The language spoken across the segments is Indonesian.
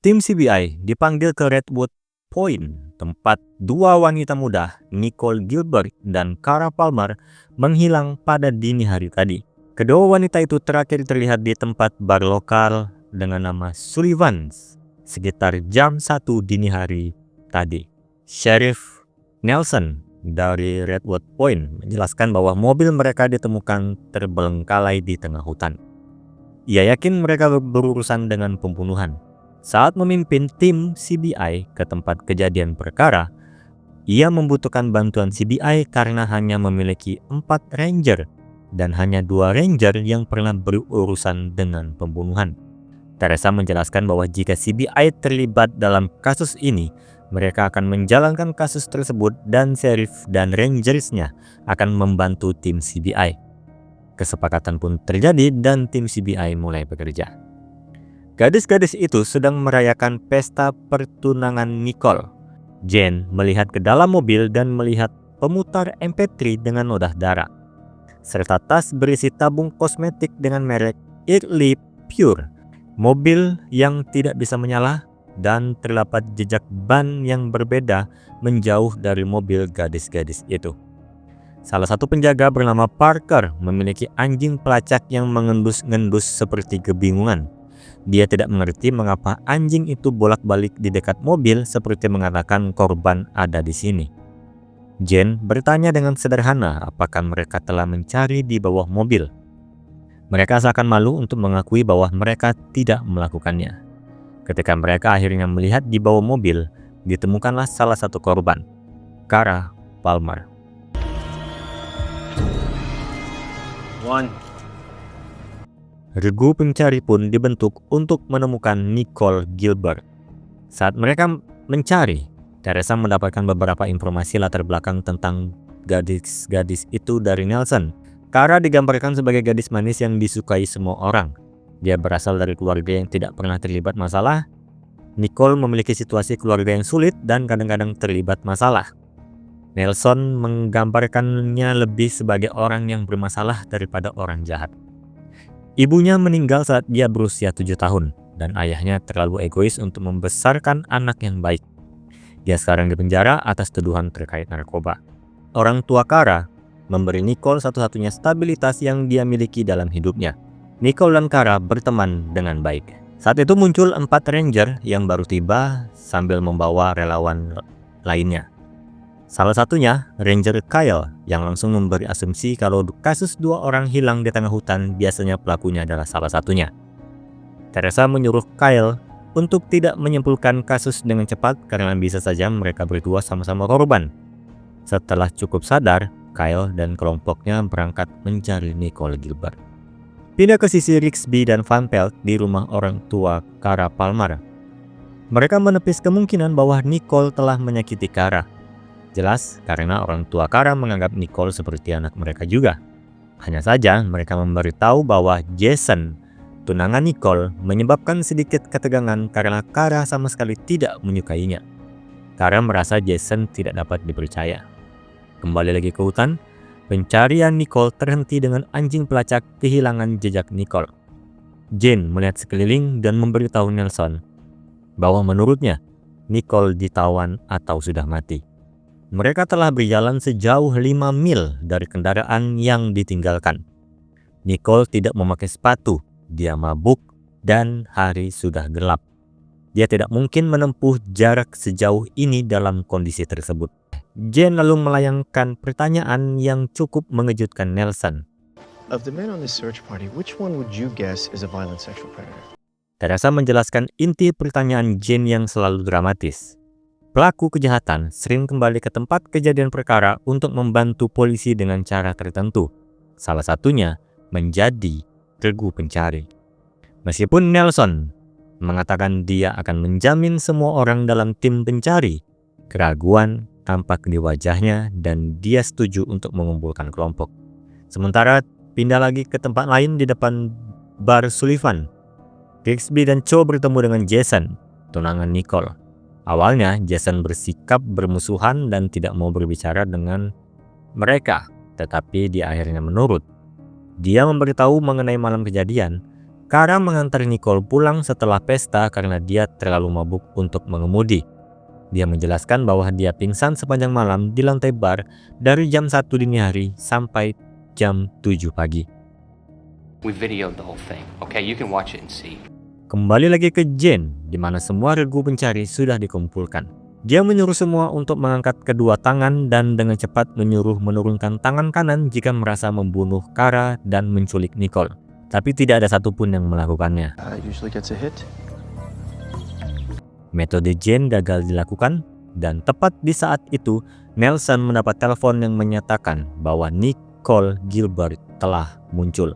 Tim CBI dipanggil ke Redwood Point, tempat dua wanita muda, Nicole Gilbert dan Cara Palmer, menghilang pada dini hari tadi. Kedua wanita itu terakhir terlihat di tempat bar lokal dengan nama Sullivan's sekitar jam 1 dini hari tadi. Sheriff Nelson dari Redwood Point menjelaskan bahwa mobil mereka ditemukan terbengkalai di tengah hutan. Ia yakin mereka berurusan dengan pembunuhan. Saat memimpin tim CBI ke tempat kejadian perkara, ia membutuhkan bantuan CBI karena hanya memiliki 4 ranger dan hanya 2 ranger yang pernah berurusan dengan pembunuhan. Teresa menjelaskan bahwa jika CBI terlibat dalam kasus ini, mereka akan menjalankan kasus tersebut dan sheriff dan rangersnya akan membantu tim CBI. Kesepakatan pun terjadi dan tim CBI mulai bekerja. Gadis-gadis itu sedang merayakan pesta pertunangan Nicole. Jane melihat ke dalam mobil dan melihat pemutar MP3 dengan noda darah, serta tas berisi tabung kosmetik dengan merek Early Pure, mobil yang tidak bisa menyala, dan terdapat jejak ban yang berbeda menjauh dari mobil gadis-gadis itu. Salah satu penjaga bernama Parker memiliki anjing pelacak yang mengendus-ngendus seperti kebingungan. Dia tidak mengerti mengapa anjing itu bolak-balik di dekat mobil seperti mengatakan korban ada di sini. Jane bertanya dengan sederhana apakah mereka telah mencari di bawah mobil. Mereka seakan malu untuk mengakui bahwa mereka tidak melakukannya. Ketika mereka akhirnya melihat di bawah mobil, ditemukanlah salah satu korban, Cara Palmer. Regu pencari pun dibentuk untuk menemukan Nicole Gilbert. Saat mereka mencari, Teresa mendapatkan beberapa informasi latar belakang tentang gadis-gadis itu dari Nelson. Cara digambarkan sebagai gadis manis yang disukai semua orang. Dia berasal dari keluarga yang tidak pernah terlibat masalah. Nicole memiliki situasi keluarga yang sulit dan kadang-kadang terlibat masalah. Nelson menggambarkannya lebih sebagai orang yang bermasalah daripada orang jahat. Ibunya meninggal saat dia berusia 7 tahun dan ayahnya terlalu egois untuk membesarkan anak yang baik. Dia sekarang dipenjara atas tuduhan terkait narkoba. Orang tua Cara memberi Nicole satu-satunya stabilitas yang dia miliki dalam hidupnya. Nicole dan Cara berteman dengan baik. Saat itu muncul 4 ranger yang baru tiba sambil membawa relawan lainnya. Salah satunya Ranger Kyle yang langsung memberi asumsi kalau kasus 2 orang hilang di tengah hutan biasanya pelakunya adalah salah satunya. Teresa menyuruh Kyle untuk tidak menyimpulkan kasus dengan cepat karena bisa saja mereka berdua sama-sama korban. Setelah cukup sadar, Kyle dan kelompoknya berangkat mencari Nicole Gilbert. Pindah ke sisi Rixby dan Van Pelt di rumah orang tua Cara Palmer. Mereka menepis kemungkinan bahwa Nicole telah menyakiti Cara. Jelas karena orang tua Cara menganggap Nicole seperti anak mereka juga. Hanya saja mereka memberitahu bahwa Jason, tunangan Nicole, menyebabkan sedikit ketegangan karena Cara sama sekali tidak menyukainya. Cara merasa Jason tidak dapat dipercaya. Kembali lagi ke hutan, pencarian Nicole terhenti dengan anjing pelacak kehilangan jejak Nicole. Jane melihat sekeliling dan memberitahu Nelson bahwa menurutnya Nicole ditawan atau sudah mati. Mereka telah berjalan sejauh 5 mil dari kendaraan yang ditinggalkan. Nicole tidak memakai sepatu, dia mabuk, dan hari sudah gelap. Dia tidak mungkin menempuh jarak sejauh ini dalam kondisi tersebut. Jane lalu melayangkan pertanyaan yang cukup mengejutkan Nelson. Of the men on this search party, which one would you guess is a violent sexual predator? Teresa menjelaskan inti pertanyaan Jane yang selalu dramatis. Pelaku kejahatan sering kembali ke tempat kejadian perkara untuk membantu polisi dengan cara tertentu. Salah satunya menjadi regu pencari. Meskipun Nelson mengatakan dia akan menjamin semua orang dalam tim pencari, keraguan tampak di wajahnya dan dia setuju untuk mengumpulkan kelompok. Sementara pindah lagi ke tempat lain di depan bar Sullivan. Rixby dan Cho bertemu dengan Jason, tunangan Nicole. Awalnya Jason bersikap bermusuhan dan tidak mau berbicara dengan mereka, tetapi dia akhirnya menurut. Dia memberitahu mengenai malam kejadian, Kara mengantar Nicole pulang setelah pesta karena dia terlalu mabuk untuk mengemudi. Dia menjelaskan bahwa dia pingsan sepanjang malam di lantai bar dari jam 1 dini hari sampai jam 7 pagi. We videoed the whole thing. Okay, you can watch it and see. Kembali lagi ke Jane, di mana semua regu pencari sudah dikumpulkan. Dia menyuruh semua untuk mengangkat kedua tangan dan dengan cepat menyuruh menurunkan tangan kanan jika merasa membunuh Kara dan menculik Nicole. Tapi tidak ada satupun yang melakukannya. Usually gets a hit. Metode Jane gagal dilakukan, dan tepat di saat itu Nelson mendapat telepon yang menyatakan bahwa Nicole Gilbert telah muncul.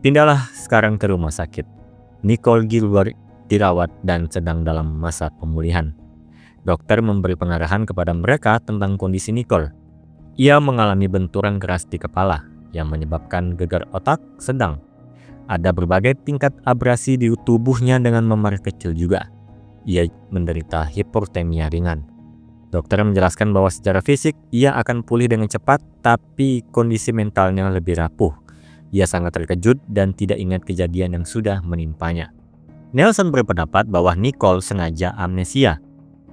Pindahlah sekarang ke rumah sakit. Nicole Gilbert dirawat dan sedang dalam masa pemulihan. Dokter memberi pengarahan kepada mereka tentang kondisi Nicole. Ia mengalami benturan keras di kepala yang menyebabkan gegar otak sedang. Ada berbagai tingkat abrasi di tubuhnya dengan memar kecil juga. Ia menderita hipotermia ringan. Dokter menjelaskan bahwa secara fisik ia akan pulih dengan cepat, tapi kondisi mentalnya lebih rapuh. Ia sangat terkejut dan tidak ingat kejadian yang sudah menimpanya. Nelson berpendapat bahwa Nicole sengaja amnesia.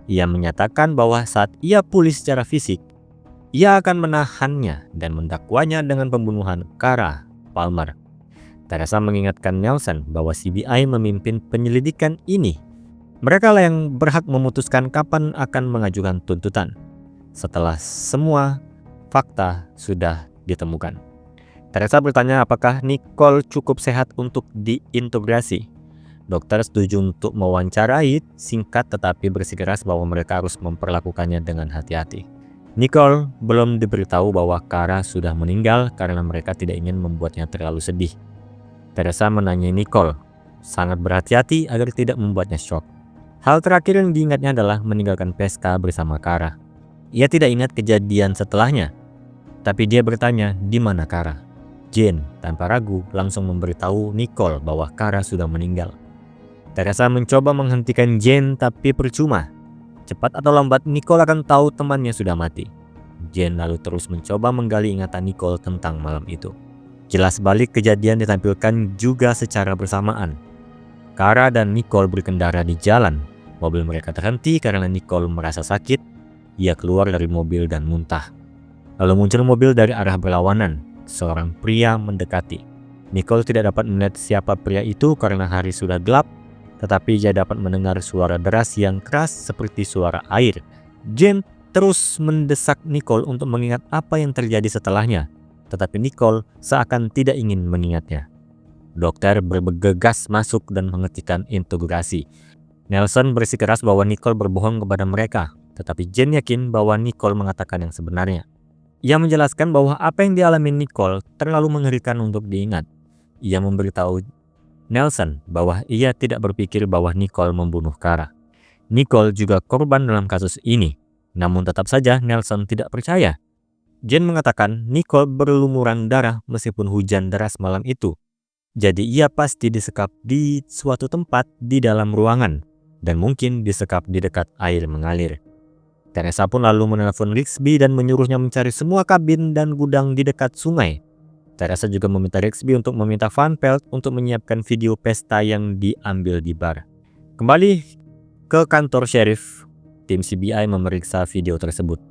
Ia menyatakan bahwa saat ia pulih secara fisik, ia akan menahannya dan mendakwanya dengan pembunuhan Kara Palmer. Teresa mengingatkan Nelson bahwa CBI memimpin penyelidikan ini. Mereka lah yang berhak memutuskan kapan akan mengajukan tuntutan setelah semua fakta sudah ditemukan. Teresa bertanya apakah Nicole cukup sehat untuk diintegrasi. Dokter setuju untuk mewawancarai, singkat tetapi bersikeras bahwa mereka harus memperlakukannya dengan hati-hati. Nicole belum diberitahu bahwa Kara sudah meninggal karena mereka tidak ingin membuatnya terlalu sedih. Teresa menanyai Nicole, sangat berhati-hati agar tidak membuatnya shock. Hal terakhir yang diingatnya adalah meninggalkan pesta bersama Kara. Ia tidak ingat kejadian setelahnya, tapi dia bertanya di mana Kara. Jane tanpa ragu langsung memberitahu Nicole bahwa Kara sudah meninggal. Teresa mencoba menghentikan Jane tapi percuma. Cepat atau lambat Nicole akan tahu temannya sudah mati. Jane lalu terus mencoba menggali ingatan Nicole tentang malam itu. Jelas balik kejadian ditampilkan juga secara bersamaan. Kara dan Nicole berkendara di jalan. Mobil mereka terhenti karena Nicole merasa sakit. Ia keluar dari mobil dan muntah. Lalu muncul mobil dari arah berlawanan. Seorang pria mendekati. Nicole tidak dapat melihat siapa pria itu karena hari sudah gelap, tetapi ia dapat mendengar suara deras yang keras seperti suara air. Jane terus mendesak Nicole untuk mengingat apa yang terjadi setelahnya, tetapi Nicole seakan tidak ingin mengingatnya. Dokter bergegas masuk dan menghentikan interogasi. Nelson bersikeras bahwa Nicole berbohong kepada mereka, tetapi Jane yakin bahwa Nicole mengatakan yang sebenarnya. Ia menjelaskan bahwa apa yang dialami Nicole terlalu mengerikan untuk diingat. Ia memberitahu Nelson bahwa ia tidak berpikir bahwa Nicole membunuh Kara. Nicole juga korban dalam kasus ini, namun tetap saja Nelson tidak percaya. Jane mengatakan Nicole berlumuran darah meskipun hujan deras malam itu. Jadi ia pasti disekap di suatu tempat di dalam ruangan dan mungkin disekap di dekat air mengalir. Teresa pun lalu menelpon Rigsby dan menyuruhnya mencari semua kabin dan gudang di dekat sungai. Teresa juga meminta Rigsby untuk meminta Van Pelt untuk menyiapkan video pesta yang diambil di bar. Kembali ke kantor sheriff, tim CBI memeriksa video tersebut.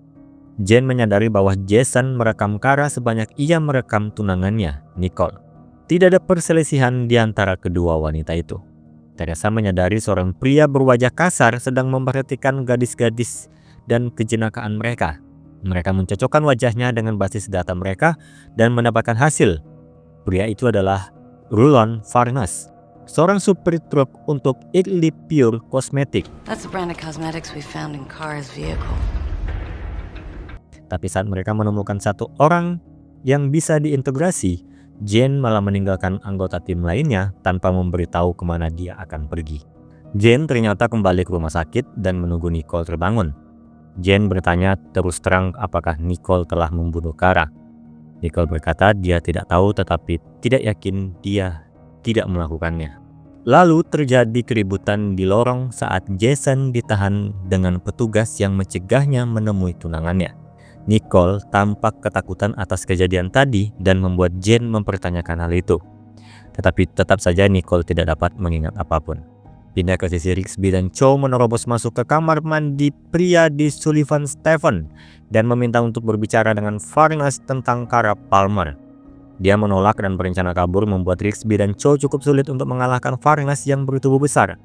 Jane menyadari bahwa Jason merekam Kara sebanyak ia merekam tunangannya, Nicole. Tidak ada perselisihan di antara kedua wanita itu. Teresa menyadari seorang pria berwajah kasar sedang memperhatikan gadis-gadis dan kejenakaan mereka. Mereka mencocokkan wajahnya dengan basis data mereka dan mendapatkan hasil. Pria itu adalah Rulon Farnes, seorang supir truk untuk Italy Pure Cosmetic. That's the brand of cosmetics we found in Kara's vehicle. Tapi saat mereka menemukan satu orang yang bisa diintegrasi, Jane malah meninggalkan anggota tim lainnya tanpa memberitahu kemana dia akan pergi. Jane ternyata kembali ke rumah sakit dan menunggu Nicole terbangun. Jane bertanya terus terang apakah Nicole telah membunuh Kara. Nicole berkata dia tidak tahu tetapi tidak yakin dia tidak melakukannya. Lalu terjadi keributan di lorong saat Jason ditahan dengan petugas yang mencegahnya menemui tunangannya. Nicole tampak ketakutan atas kejadian tadi dan membuat Jane mempertanyakan hal itu. Tetapi tetap saja Nicole tidak dapat mengingat apapun. Pindah ke sisi Rigsby dan Cho menerobos masuk ke kamar mandi pria di Sullivan Stephen dan meminta untuk berbicara dengan Farnes tentang Kara Palmer. Dia menolak dan berencana kabur membuat Rigsby dan Cho cukup sulit untuk mengalahkan Farnes yang bertubuh besar.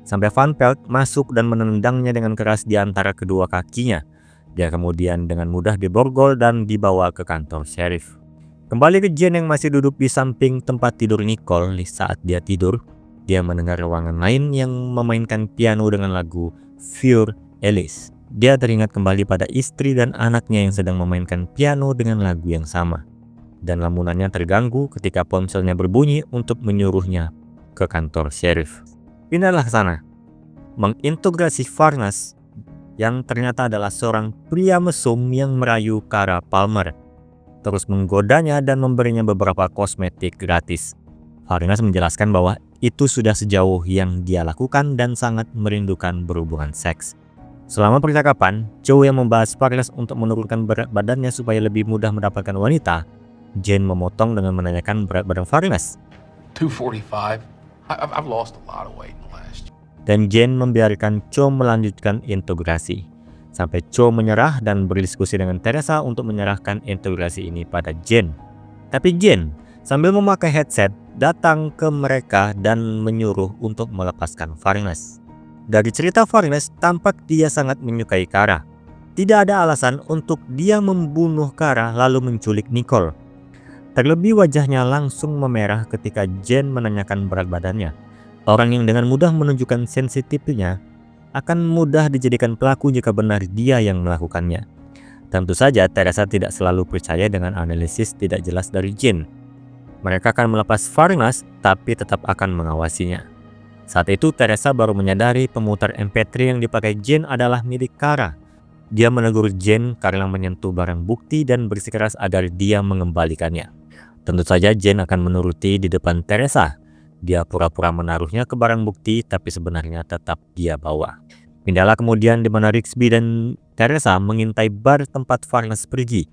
Sampai Van Pelt masuk dan menendangnya dengan keras di antara kedua kakinya. Dia kemudian dengan mudah diborgol dan dibawa ke kantor sheriff. Kembali ke Jane yang masih duduk di samping tempat tidur Nicole saat dia tidur. Dia mendengar ruangan lain yang memainkan piano dengan lagu Für Alice. Dia teringat kembali pada istri dan anaknya yang sedang memainkan piano dengan lagu yang sama. Dan lamunannya terganggu ketika ponselnya berbunyi untuk menyuruhnya ke kantor sheriff. Pindahlah ke sana. Mengintegrasi Farnes yang ternyata adalah seorang pria mesum yang merayu Kara Palmer. Terus menggodanya dan memberinya beberapa kosmetik gratis. Farnes menjelaskan bahwa itu sudah sejauh yang dia lakukan dan sangat merindukan berhubungan seks. Selama percakapan, Cho yang membahas Farnes untuk menurunkan berat badannya supaya lebih mudah mendapatkan wanita, Jane memotong dengan menanyakan berat badan Farnes. 245. I've lost a lot of weight in the last year. Dan Jane membiarkan Cho melanjutkan integrasi. Sampai Cho menyerah dan berdiskusi dengan Teresa untuk menyerahkan integrasi ini pada Jane. Tapi Jane, sambil memakai headset, datang ke mereka dan menyuruh untuk melepaskan Farnes. Dari cerita Farnes, tampak dia sangat menyukai Kara. Tidak ada alasan untuk dia membunuh Kara lalu menculik Nicole. Terlebih wajahnya langsung memerah ketika Jane menanyakan berat badannya. Orang yang dengan mudah menunjukkan sensitifnya akan mudah dijadikan pelaku jika benar dia yang melakukannya. Tentu saja Teresa tidak selalu percaya dengan analisis tidak jelas dari Jane. Mereka akan melepas Farnes tapi tetap akan mengawasinya. Saat itu Teresa baru menyadari pemutar MP3 yang dipakai Jane adalah milik Kara. Dia menegur Jane karena menyentuh barang bukti dan bersikeras agar dia mengembalikannya. Tentu saja Jane akan menuruti di depan Teresa. Dia pura-pura menaruhnya ke barang bukti tapi sebenarnya tetap dia bawa. Pindahlah kemudian di mana Rigsby dan Teresa mengintai bar tempat Farnes pergi.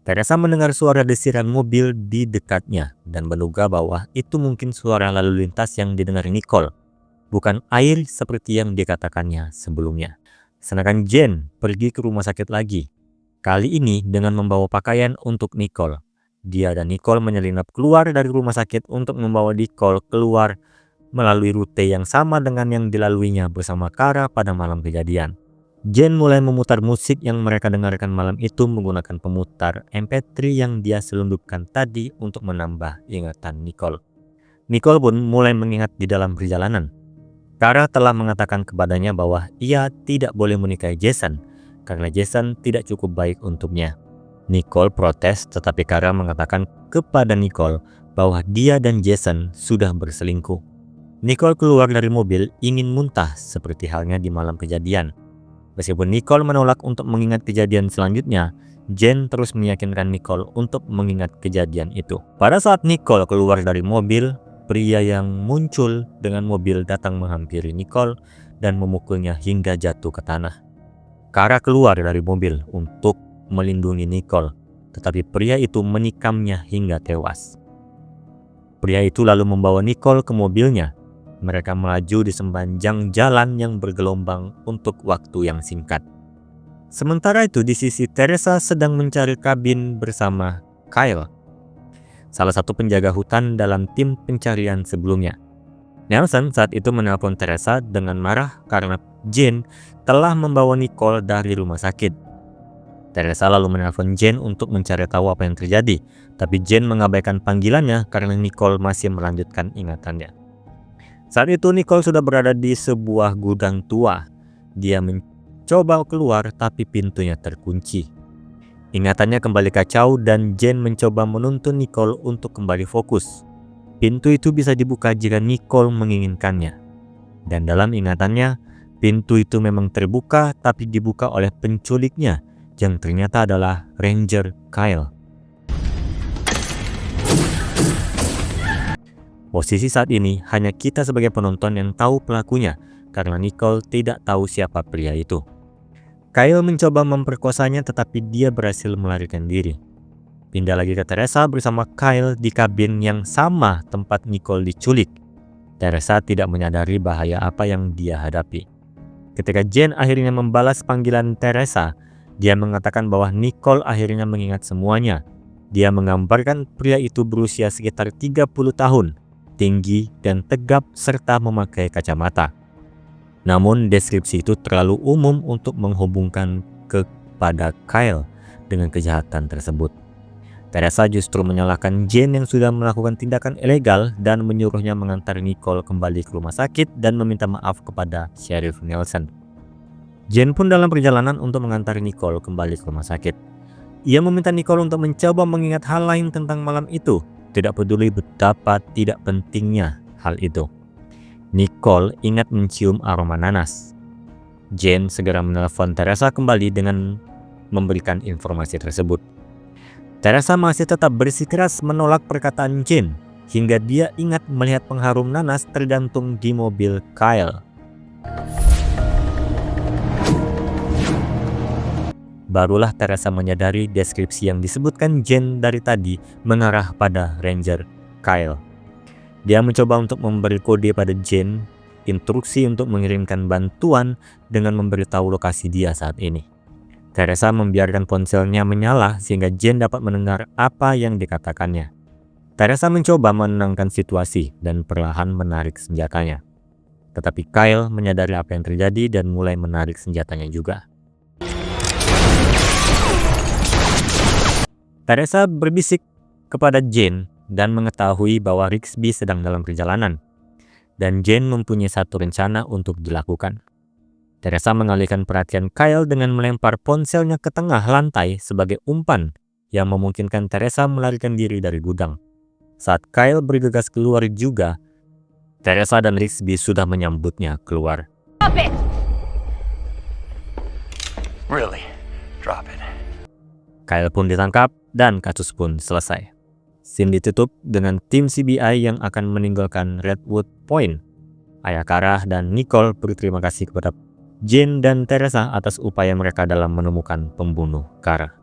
Teresa mendengar suara desiran mobil di dekatnya dan menduga bahwa itu mungkin suara lalu lintas yang didengar Nicole, bukan air seperti yang dikatakannya sebelumnya. Sedangkan Jane pergi ke rumah sakit lagi, kali ini dengan membawa pakaian untuk Nicole. Dia dan Nicole menyelinap keluar dari rumah sakit untuk membawa Nicole keluar melalui rute yang sama dengan yang dilaluinya bersama Kara pada malam kejadian. Jane mulai memutar musik yang mereka dengarkan malam itu menggunakan pemutar MP3 yang dia selundupkan tadi untuk menambah ingatan Nicole. Nicole pun mulai mengingat di dalam perjalanan. Kara telah mengatakan kepadanya bahwa ia tidak boleh menikahi Jason karena Jason tidak cukup baik untuknya. Nicole protes tetapi Kara mengatakan kepada Nicole bahwa dia dan Jason sudah berselingkuh. Nicole keluar dari mobil ingin muntah seperti halnya di malam kejadian. Meskipun Nicole menolak untuk mengingat kejadian selanjutnya, Jane terus meyakinkan Nicole untuk mengingat kejadian itu. Pada saat Nicole keluar dari mobil, pria yang muncul dengan mobil datang menghampiri Nicole dan memukulnya hingga jatuh ke tanah. Kara keluar dari mobil untuk melindungi Nicole, tetapi pria itu menikamnya hingga tewas. Pria itu lalu membawa Nicole ke mobilnya. Mereka melaju di sepanjang jalan yang bergelombang untuk waktu yang singkat. Sementara itu di sisi Teresa sedang mencari kabin bersama Kyle, salah satu penjaga hutan dalam tim pencarian sebelumnya. Nelson saat itu menelpon Teresa dengan marah karena Jane telah membawa Nicole dari rumah sakit. Teresa lalu menelpon Jane untuk mencari tahu apa yang terjadi, tapi Jane mengabaikan panggilannya karena Nicole masih melanjutkan ingatannya. Saat itu Nicole sudah berada di sebuah gudang tua. Dia mencoba keluar tapi pintunya terkunci. Ingatannya kembali kacau dan Jane mencoba menuntun Nicole untuk kembali fokus. Pintu itu bisa dibuka jika Nicole menginginkannya. Dan dalam ingatannya, pintu itu memang terbuka tapi dibuka oleh penculiknya yang ternyata adalah Ranger Kyle. Posisi saat ini hanya kita sebagai penonton yang tahu pelakunya karena Nicole tidak tahu siapa pria itu. Kyle mencoba memperkosanya tetapi dia berhasil melarikan diri. Pindah lagi ke Teresa bersama Kyle di kabin yang sama tempat Nicole diculik. Teresa tidak menyadari bahaya apa yang dia hadapi. Ketika Jane akhirnya membalas panggilan Teresa, dia mengatakan bahwa Nicole akhirnya mengingat semuanya. Dia menggambarkan pria itu berusia sekitar 30 tahun, tinggi dan tegap serta memakai kacamata. Namun deskripsi itu terlalu umum untuk menghubungkan kepada Kyle dengan kejahatan tersebut. Teresa justru menyalahkan Jane yang sudah melakukan tindakan ilegal dan menyuruhnya mengantar Nicole kembali ke rumah sakit dan meminta maaf kepada Sheriff Nelson. Jane pun dalam perjalanan untuk mengantar Nicole kembali ke rumah sakit. Ia meminta Nicole untuk mencoba mengingat hal lain tentang malam itu, tidak peduli betapa tidak pentingnya hal itu. Nicole ingat mencium aroma nanas. Jane segera menelpon Teresa kembali dengan memberikan informasi tersebut. Teresa masih tetap bersikeras menolak perkataan Jane, hingga dia ingat melihat pengharum nanas tergantung di mobil Kyle. Barulah Teresa menyadari deskripsi yang disebutkan Jane dari tadi mengarah pada Ranger Kyle. Dia mencoba untuk memberi kode pada Jane, instruksi untuk mengirimkan bantuan dengan memberitahu lokasi dia saat ini. Teresa membiarkan ponselnya menyala sehingga Jane dapat mendengar apa yang dikatakannya. Teresa mencoba menenangkan situasi dan perlahan menarik senjatanya. Tetapi Kyle menyadari apa yang terjadi dan mulai menarik senjatanya juga. Teresa berbisik kepada Jane dan mengetahui bahwa Rigsby sedang dalam perjalanan. Dan Jane mempunyai satu rencana untuk dilakukan. Teresa mengalihkan perhatian Kyle dengan melempar ponselnya ke tengah lantai sebagai umpan yang memungkinkan Teresa melarikan diri dari gudang. Saat Kyle bergegas keluar juga, Teresa dan Rigsby sudah menyambutnya keluar. Stop it! Really? Drop it. Kyle pun ditangkap dan kasus pun selesai. Scene ditutup dengan tim CBI yang akan meninggalkan Redwood Point. Ayah Kara dan Nicole berterima kasih kepada Jane dan Teresa atas upaya mereka dalam menemukan pembunuh Kara.